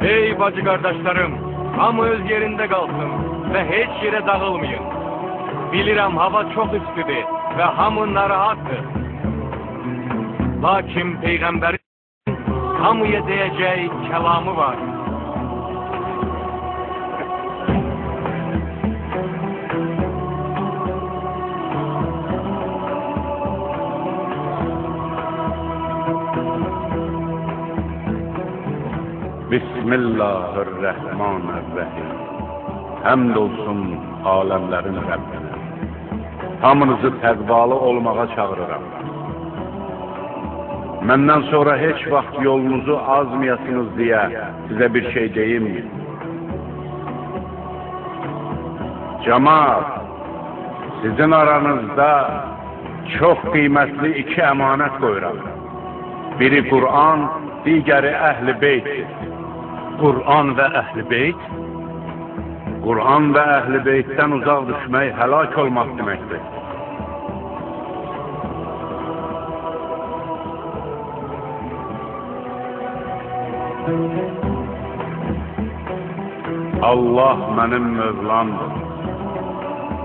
Ey bacı kardeşlerim, hamı öz yerinde kalsın ve hiç yere dağılmayın. Bilirəm hava çok istidir ve hamı narahattır. Lakin Peygamberin hamıya diyeceği kelamı var. Bismillahirrahmanirrahim. Həmd olsun aləmlərin Rəbbinə. Hamınızı təqvalı olmağa çağırıram. Məndən sonra heç vaxt yolunuzu azmayasınız deyə sizə bir şey deyim mi? Cemaat, sizin aranızda çox qiymətli iki əmanət qoyuram. Biri Kur'an, digəri Əhl-i Beytdir. Kur'an ve Ehl-i Beyt? Kur'an ve Əhl-i Beytdən uzaq düşmək həlak olmaq deməkdir. Allah mənim Mövlamdır.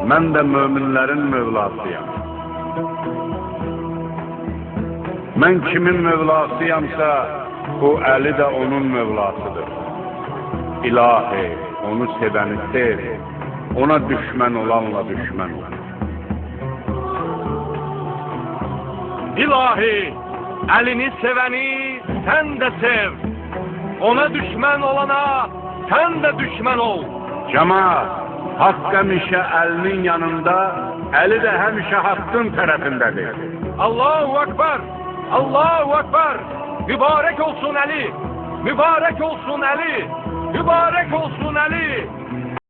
Mən də möminlərin Mövlasıyam. Mən kimin Mövlasıyamsa, bu Əli də onun Mövlasıdır. İlahi, onu sevəni sev, ona düşmən olanla düşmən ol. İlahi, Əlini sevəni sen de sev. Ona düşmən olana sen de düşmən ol. Cemaat, haqq həmişə Əlinin yanında, Əli də həmişə haqqın tərəfindədir. Allahu Ekber, Allahu Ekber. Mübarek olsun Ali, mübarek olsun Ali, mübarek olsun